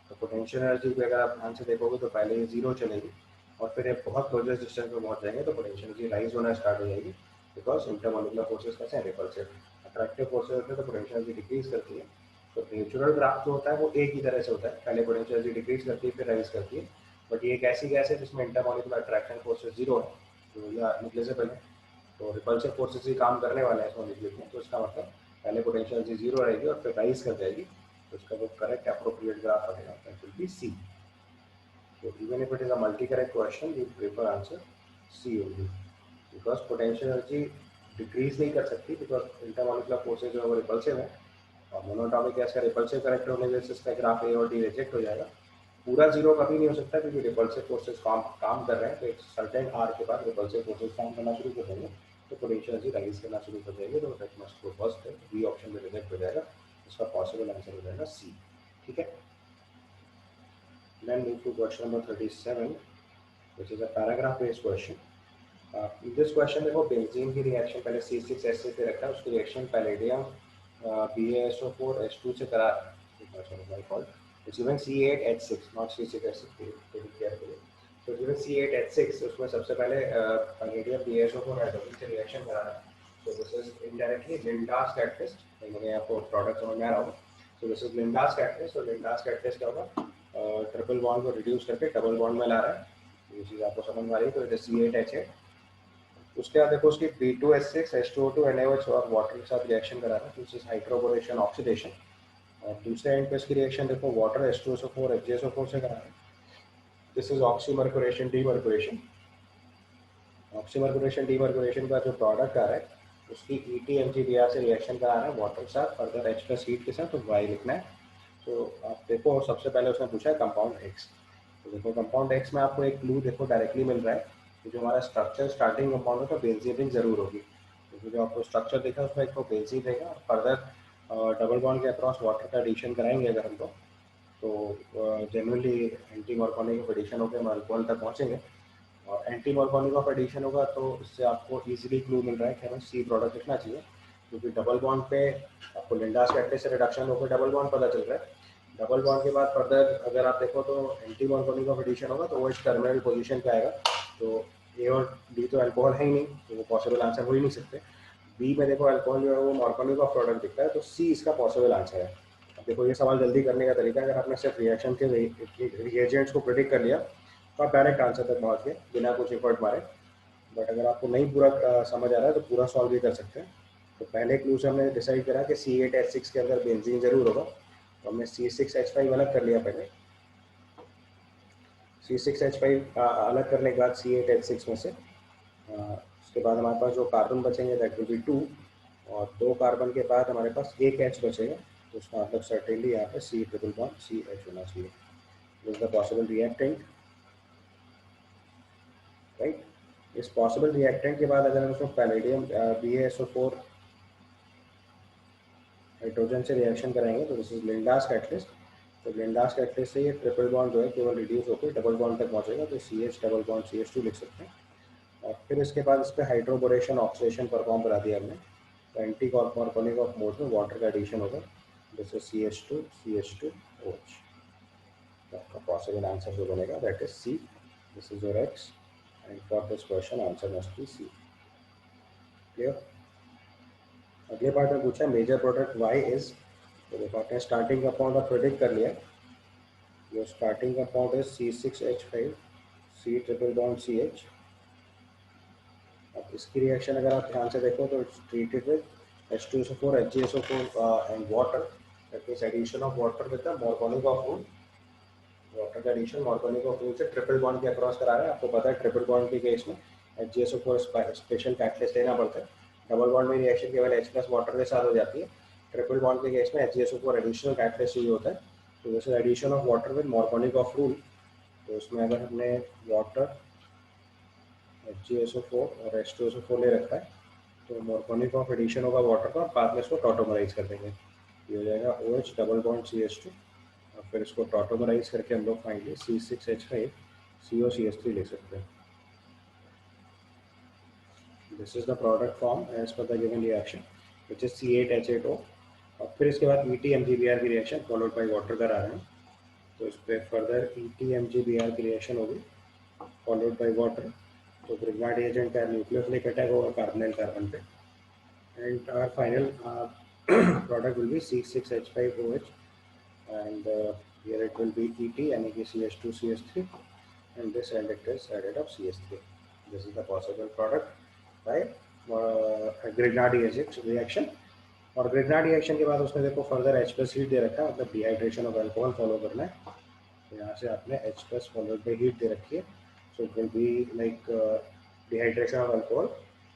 Speaker 1: तो पोटेंशियल एनर्जी भी अगर आप ध्यान से देखोगे तो पहले ये जीरो चलेगी और फिर ये बहुत क्लोजेस्ट डिस्टेंस पे पहुंच जाएंगे तो पोटेंशियल एनर्जी राइज होना स्टार्ट हो जाएगी बिकॉज इंटरमॉलिक्यूलर फोर्सेस कैसे हैं, रिपल्सिव। अट्रैक्टिव फोर्सेस होते हैं तो पोटेंशियल एनर्जी डिक्रीज करती है। तो नेचुरल ग्राफ जो होता है वो एक ही तरह से होता है, पहले पोटेंशियल एनर्जी डिक्रीज करती है फिर राइज करती है। बट ये एक ऐसी गैस है जिसमें इंटरमॉलिक्यूलर अट्रैक्शन फोर्सेस जीरो है, तो यह निकले से पहले तो रिपल्सिव फोर्सेस ही काम करने वाले हैं इसमें निकले में। तो इसका मतलब पहले पोटेंशियल एनर्जी जीरो रहेगी और फिर राइज कर जाएगी। तो इसका जो करेक्ट अप्रोप्रिएट ग्राफ बनेगा that will be C. So even if it is a multi-correct question, you prefer answer C only because potential energy decrease नहीं कर सकती because intermolecular forces जो है वो repulsive है और मोनोटॉमिक गैस का रिपल्सिव करेक्टर होने की वजह से इसका ग्राफ ए और डी रिजेक्ट हो जाएगा। पूरा जीरो कभी नहीं हो सकता क्योंकि रिपल्सिव फोर्सेस काम कर रहे हैं तो एक सर्टेन आर के बाद रिपल्सिव फोर्सेस काम करना शुरू कर देंगे तो पोटेंशियल एनर्जी राइज करना शुरू कर देंगे। तो दैट मस्ट गो फर्स्ट है, बी ऑप्शन में रिजेक्ट हो जाएगा, इसका पॉसिबल आंसर हो जाएगा सी। ठीक है, then move to question number 37 which is a paragraph based question. In this question देखो बेंजीन की रिएक्शन पहले C6H6 पे रखा है, उसकी रिएक्शन पैलेडियम BaSO4H2 से करा, my fault, it's given C8H6 not C6H6, carefully. So it's given C8H6, उसमें सबसे पहले पैलेडियम BaSO4 हाइड्रोजन से रिएक्शन करा रहा है। So this is indirectly Lindas catalyst, मैंने आपको प्रोडक्ट समझ में आ रहा होगा। So this is Lindas catalyst, तो Lindas catalyst क्या होगा, ट्रिपल बॉन्ड को रिड्यूस करके डबल बॉन्ड में ला रहा है, ये चीज़ आपको समझ में आ रही है। तो इट इज C8H8। उसके बाद देखो उसकी B2H6 H2O2 NaOH और वाटर के साथ रिएक्शन करा रहा है, दिस इज हाइड्रोबोरेशन ऑक्सीडेशन। और दूसरे एंड पे इसकी रिएक्शन देखो वाटर H2SO4 HgSO4 से करा रहा है, दिस इज ऑक्सीमर्कुरेशन डीमर्कुरेशन। ऑक्सीमर्कुरेशन डीमर्कुरेशन का जो प्रोडक्ट आ रहा है उसकी EtMgBr से रिएक्शन करा रहा है वाटर के साथ, फर्दर H प्लस हीट के साथ, तो Y लिखना है। तो आप देखो सबसे पहले उसने पूछा है कंपाउंड X, तो देखो कंपाउंड X में आपको एक क्लू देखो डायरेक्टली मिल रहा है तो जो हमारा स्ट्रक्चर स्टार्टिंग कंपाउंड है तो बेंजीन जरूर होगी, क्योंकि जो आपको स्ट्रक्चर देखा उसमें एक तो बेंजीन रहेगा और फर्दर डबल बॉन्ड के अक्रॉस वाटर का एडिशन कराएंगे अगर हम तो generally anti Markovnikov of addition होकर हम अल्कोहल तक पहुँचेंगे। और एंटी मॉर्कोनिक ऑफ एडिशन होगा तो इससे आपको इजीली क्लू मिल रहा है कि हमें सी प्रोडक्ट लिखना चाहिए, क्योंकि डबल बॉन्ड पे आपको लिंडास कैटलिस्ट से रिडक्शन होकर डबल बॉन्ड पता चल रहा है। डबल बॉन्ड के बाद फर्दर अगर आप देखो तो एंटी मॉर्कोनिक ऑफ एडिशन होगा तो वो इस टर्मिनल पोजीशन पे आएगा। तो ए और डी तो अल्कोहल है ही नहीं, तो वो पॉसिबल आंसर हो ही नहीं सकते। बी में देखो अल्कोहल जो है वो मॉर्कोनिक ऑफ प्रोडक्ट दिखता है, तो सी इसका पॉसिबल आंसर है। अब देखो ये सवाल जल्दी करने का तरीका, अगर आपने सिर्फ रिएक्शन के रिएजेंट्स को प्रिडिक्ट कर लिया तो आप डायरेक्ट आंसर तक पहुंच गए बिना कुछ एफर्ट मारे। बट अगर आपको नहीं पूरा समझ आ रहा है तो पूरा सॉल्व भी कर सकते हैं। तो पहले क्लू से हमने डिसाइड करा कि C8H6 के अंदर बेंजीन जरूर होगा, तो हमने C6H5 अलग कर लिया पहले। C6H5 अलग करने के बाद C8H6 में से उसके बाद हमारे पास जो कार्बन बचेंगे दैट विल बी 2, और 2 कार्बन के बाद हमारे पास एक H बचेगा, तो उसका मतलब सर्टेनली यहाँ पे C ट्रिपल बॉन्ड CH होना चाहिए। This is the possible reactant, right. इस पॉसिबल रिएक्टेंट के बाद अगर हम उसमें पैलेडियम BaSO4 हाइड्रोजन से रिएक्शन कराएंगे तो दिस इज लिंडास कैटलिस्ट। तो लिंडास कैटलिस्ट से ये ट्रिपल बॉन्ड जो है केवल रिड्यूस होकर डबल बॉन्ड तक पहुंचेगा, तो CH डबल बॉन्ड CH2 लिख सकते हैं। और फिर इसके बाद इस पर हाइड्रोबोरेशन ऑक्सीडेशन परफॉर्म करा दिया हमने, तो एंटी मॉर्कोनिक ऑफ मोड में वाटर का एडिशन होगा, जैसे CH2 CH2OH। आपका पॉसिबल आंसर जो बनेगा that is C. This is your X and for this question answer must be C. Clear. अगले पार्ट में पूछा मेजर प्रोडक्ट वाई इज, तो देखो आपने स्टार्टिंग कंपाउंड का प्रेडिक्ट कर लिया। जो स्टार्टिंग कंपाउंड है C6H5 C triple bond CH। अब इसकी रिएक्शन अगर आप ध्यान से देखो तो it's treated with H2SO4 HgSO4 and water, that means addition of water with the मॉर्कोनिक of rule. Water का एडिशन मॉर्कोनिक ऑफ रूल से ट्रिपल बॉन्ड के अक्रॉस करा रहा है। आपको पता है ट्रिपल बॉन्ड के केस में HgSO4 स्पेशल कैटलिस्ट लेना पड़ता है। डबल बॉन्ड में रिएक्शन केवल H प्लस वाटर के साथ हो जाती है, ट्रिपल बॉन्ड के केस में HgSO4 एडिशनल कैटलिस्ट चाहिए होता है। तो जैसे addition of water with Markovnikov of rule, तो उसमें अगर हमने वाटर HgSO4 और H2SO4 ले रखा है तो मॉर्कोनिक ऑफ एडिशन होगा वाटर का, बाद में इसको टॉटोमराइज कर देंगे, ये हो जाएगा OH डबल बॉन्ड CH2, और फिर इसको टॉटोमराइज करके हम लोग फाइनली C6H5 COCH3 ले सकते हैं। This is the product form as per the given reaction which is C8H8O। और फिर इसके बाद ET-MgBr की रिएक्शन फॉलोड बाई वाटर करा रहे हैं, तो इस पर फर्दर ET-MgBr की रिएक्शन होगी फॉलोड बाई वाटर। तो ग्रिग्नार्ड एजेंट का न्यूक्लियोफिलिक अटैक होगा कार्बोनिल कार्बन पे, and our final product will be C6H5OH, and here it will be ET यानी कि CH2CH3, and this end it is added of CH3. This is the possible product by Grignard reaction। और Grignard reaction के बाद उसने देखो further H plus heat दे रखा है, मतलब डिहाइड्रेशन ऑफ अल्कोहल फॉलो करना है। तो यहाँ से आपने H plus followed by heat दे रखी है, so it will be like dehydration of alcohol.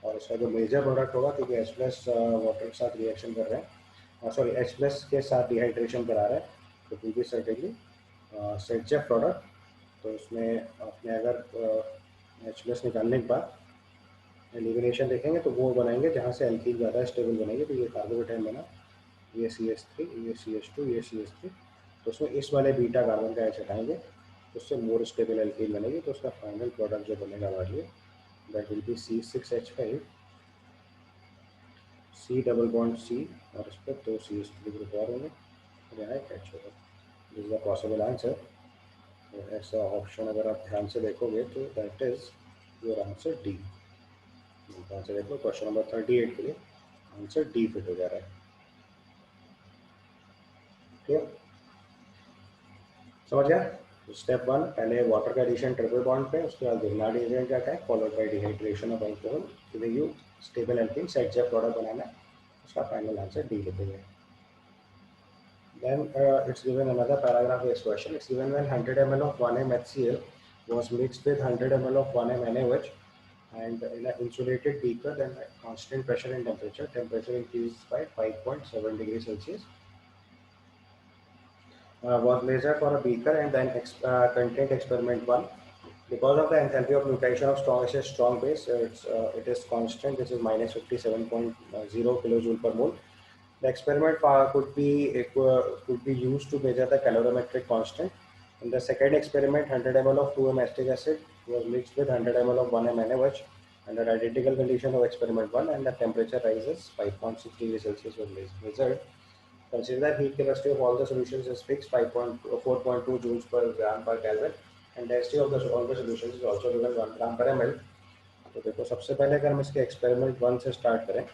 Speaker 1: और इसका जो मेजर प्रोडक्ट होगा, क्योंकि H प्लस वाटर के साथ रिएक्शन कर रहे हैं, सॉरी H प्लस के साथ डिहाइड्रेशन करा रहे हैं, तो विल बी सर्टेनली सेटजेफ प्रोडक्ट। तो उसमें आपने अगर H प्लस निकालने के बाद एलिमिनेशन देखेंगे तो वो बनाएंगे जहाँ से एल्कीन ज़्यादा स्टेबल बनेंगे। तो ये कार्बोकेटाइन बना, ये CH3, ये CH2, ये CH3, तो उसमें इस वाले बीटा कार्बन का H हटाएंगे तो उससे मोर स्टेबल एल्कीन बनेगी। तो उसका फाइनल प्रोडक्ट जो बनेगा हमारे लिए that will B C6H5 C double bond C, और इस पर 2 CH3 ग्रुप और होंगे और यहाँ एक H होगा। This is the possible answer. ऐसा ऑप्शन अगर आप ध्यान से देखोगे तो that is your answer D. ध्यान से देखो क्वेश्चन नंबर 38 के लिए आंसर डी फिट हो जा रहा है। क्लियर, समझ गया। स्टेप 1 पहले वाटर का एडिशन ट्रिपल बॉन्ड पे, उसके बाद ग्रिग्नार्ड एजेंट का attack followed by dehydration of alcohol giving you stable alkene Saytzeff product बनाना है। उसका फाइनल आंसर डी लिखेंगे। Then it's given another paragraph based question. It's given when 100 ml of 1m HCl was mixed with 100 ml of 1m NaOH and in an insulated beaker, then at constant pressure and temperature increased by 5.7 degrees Celsius. Was measured for a beaker and then content experiment 1. Because of the enthalpy of nucleation of strong acid strong base, it is constant. This is minus 57.0 kilojoule per mole. The experiment could be used to measure the calorimetric constant. In the second experiment, 100 ml of 2M acetic acid was mixed with 100 ml of 1M NaOH under identical condition of experiment 1, and the temperature rises 5.6 degrees Celsius was measured. Consider that heat capacity of all the solutions is fixed 4.2 joules per gram per Kelvin, and density of all the solutions is also given 1 gram per ml. तो देखो सबसे पहले अगर हम इसके experiment 1 से start करें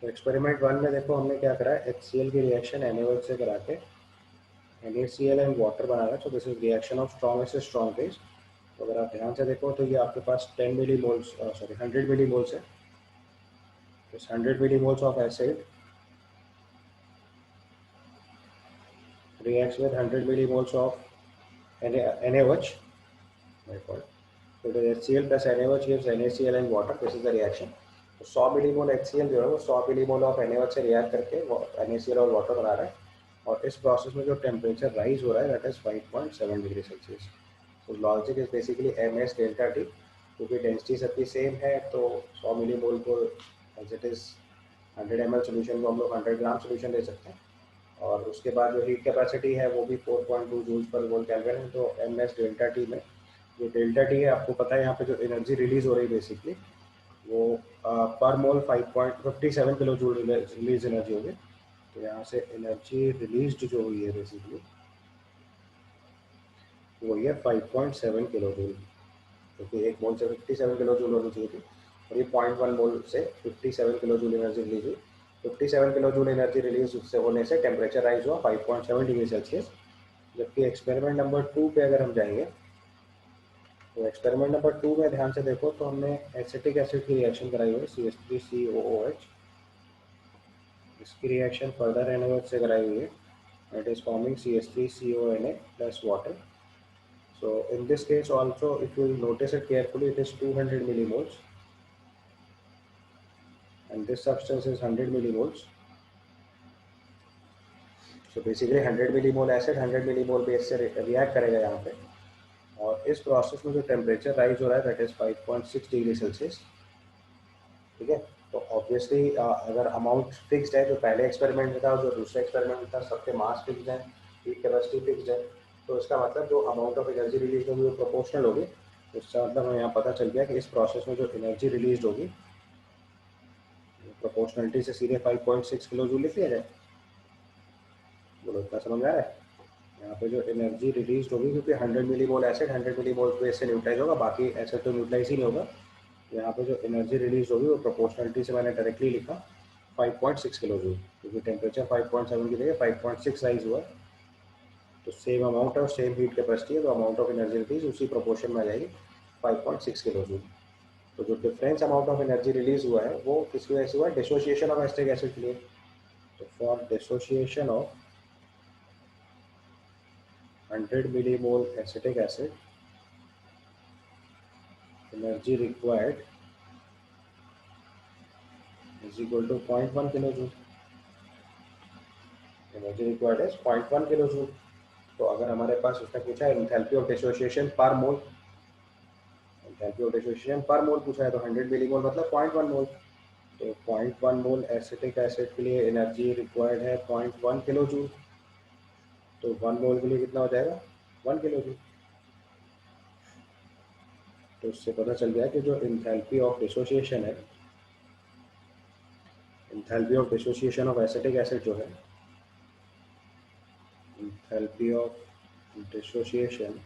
Speaker 1: तो एक्सपेरिमेंट 1 में देखो हमने क्या करा है, HCl की रिएक्शन NaOH से करा के NaCl एंड वाटर बना रहा है. So this is reaction of strong acid strong base. तो अगर आप ध्यान से देखो तो ये आपके पास 10 मिली मोल्स 100 मिली मोल्स है. इस 100 millimoles of acid reacts with 100 millimoles of NaOH. My fault. So it is HCl plus NaOH gives NaCl and water. This is the reaction. तो 100 मिलीमोल HCl जो है वो 100 मिलीमोल ऑफ NaOH से react करके NaCl और water बना रहा है. और इस प्रोसेस में जो टेम्परेचर राइज हो रहा है दैट इज 5.7 डिग्री सेल्सियस. तो logic is basically MS delta T. क्योंकि डेंसिटी सबकी सेम है तो 100 मिलीमोल को as it is 100 ml solution को हम लोग 100 ग्राम सोल्यूशन ले सकते हैं. और उसके बाद जो हीट कैपेसिटी है वो भी 4.2 जूल्स पर मोल केल्विन है. तो MS डेल्टा T में जो डेल्टा T है आपको पता है यहाँ पे जो एनर्जी रिलीज हो रही है बेसिकली वो पर मोल 5.57 किलो जूल रिलीज एनर्जी होगी. तो यहाँ से एनर्जी रिलीज जो हुई है बेसिकली वो ये 5.7 किलो जूल, क्योंकि एक मोल से 57 किलो जूल होनी चाहिए थी और ये 0.1 मोल से 57 किलो जूल एनर्जी रिलीज हुई. 57 किलो जूल एनर्जी रिलीज से होने से टेम्परेचर राइज हुआ 5.7 डिग्री सेल्सियस. जबकि एक्सपेरिमेंट नंबर 2 पे अगर हम जाएंगे तो एक्सपेरिमेंट नंबर 2 में ध्यान से देखो तो हमने एसिटिक एसिड की रिएक्शन कराई हुई है CH3COOH. इसकी रिएक्शन फर्दर NaOH से कराई हुई है. It is forming CH3CONA plus water. So in this case also, if you notice it carefully, it is 200 millimoles and this substance is 100 millimoles. So basically 100 millimole acid 100 millimole base से react करेगा यहाँ पे. और इस process में जो temperature rise हो रहा है दैट इज 5.6 डिग्री सेल्सियस. ठीक है. तो ऑब्वियसली अगर अमाउंट फिक्स्ड है जो पहले एक्सपेरिमेंट में था और जो दूसरे एक्सपेरिमेंट में था सबके मास फिक्स्ड है, हीट कैपेसिटी फिक्स्ड है. तो इसका मतलब जो अमाउंट ऑफ एनर्जी रिलीज होगी वो प्रोपोर्शनल होगी. इसका मतलब हमें यहाँ पता चल गया कि इस प्रोसेस में जो एनर्जी रिलीज होगी प्रोपोर्शनलिटी से सीधे 5.6 किलो जूल लिख लिया जाए. बोलो इतना समझ में आ रहा है. यहाँ पे जो एनर्जी रिलीज होगी क्योंकि 100 मिलीमोल एसिड 100 मिलीमोल बेस से न्यूट्रलाइज होगा, बाकी एसिड तो न्यूट्रलाइज ही नहीं होगा. यहाँ पे जो एनर्जी रिलीज होगी वो प्रोपोर्शनलिटी से मैंने डायरेक्टली लिखा 5.6 किलो जूल, क्योंकि टेम्परेचर 5.7 की जगह 5.6 राइज हुआ. तो सेम अमाउंट है और सेम हीट कैपेसिटी है तो अमाउंट ऑफ एनर्जी रिलीज उसी प्रोपोर्शन में आ जाएगी 5.6 किलो जूल. तो जो difference amount of energy release हुआ है वो किसकी वजह से हुआ है, डिसोसिएशन ऑफ एसिटिक एसिड के लिए. तो for dissociation of 100 millimole acetic acid, energy required is equal to 0.1 kilojoule. Energy required is 0.1 kilojoule. तो अगर हमारे पास उसने पूछा है एंथैल्पी ऑफ डिसोसिएशन पर मोल, एंथैल्पी ऑफ डिसोसिएशन पर मोल पूछा है तो 100 मिलीमोल मतलब 0.1 मोल. तो 0.1 मोल एसिटिक एसिड के लिए एनर्जी रिक्वायर्ड है 0.1 किलो जूल. तो 1 मोल के लिए कितना हो जाएगा 1 किलो जूल. तो इससे पता चल गया कि जो एंथैल्पी ऑफ डिसोसिएशन है, enthalpy of dissociation of acetic acid जो है, enthalpy of dissociation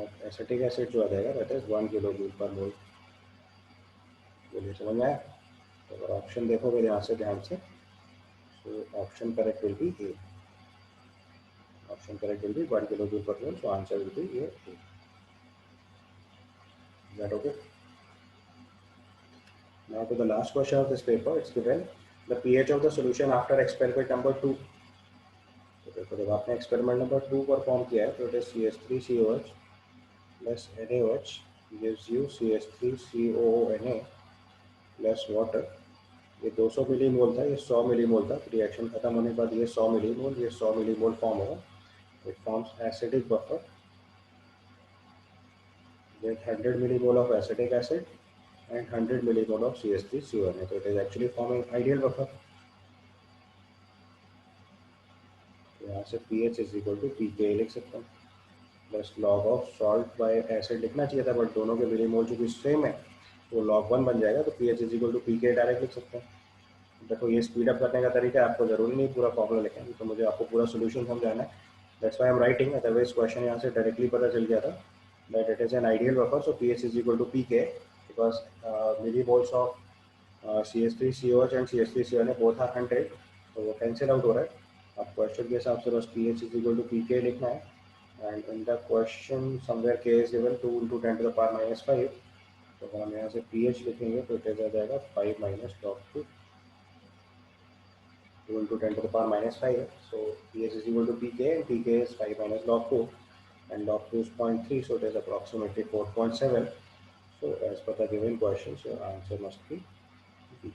Speaker 1: of acetic acid जो आ जाएगा दैट इज 1 किलो जूल पर मोल. बोलिए समझ में आया. तो अगर ऑप्शन देखोगे ध्यान से तो option correct will be A. Option correct will be 1 kilo joule पर मोल. सो answer will B A. Is that okay? Now to the last question of this paper, it's given the pH of the solution after experiment number 2. तो जब आपने experiment number 2 perform किया है तो it is CH3COH plus NaOH gives you CH3COONA plus water. ये 200 millimole था, ये 100 millimole था. रिएक्शन खत्म होने के बाद ये 100 मिलीमोल ये 100 मिलीमोल फॉर्म होगा. It forms acidic buffer with 100 millimole of acetic acid and 100 millimole of CH3CONA. So it is actually forming ideal buffer. यहाँ से pH is equal to pK लिख सकता हूँ plus log of salt by acid लिखना चाहिए था, but दोनों के मिलीमोल चूंकि सेम है तो log 1 बन जाएगा, तो pH is equal to pK direct लिख सकते हैं। देखो ये स्पीड अप करने का तरीका है, आपको जरूरी नहीं पूरा फॉर्मूला लिखेंगे, तो मुझे आपको पूरा सोल्यूशन समझाना है, that's why I am writing. Otherwise question यहाँ से डायरेक्टली पता चल गया था that it is an ideal buffer, so pH is equal to pK because millimoles of CH3COH and CH3CONA both are 100, तो वो कैंसिल आउट हो रहा है। अब क्वेश्चन के हिसाब से बस pH is equal to pK लिखना है, and in the question somewhere k is given 2 into 10 to the power minus 5, तो अगर हम यहाँ से pH लिखेंगे तो इट आ जाएगा 5 minus log 2, 2 into 10 to the power minus 5 है, so pH is equal to pK and pK is 5 minus log 2 and log 2 is 0.3, so it is approximately 4.7. So as per the given questions, your answer must be B.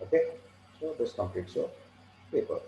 Speaker 1: Okay, so this completes your paper.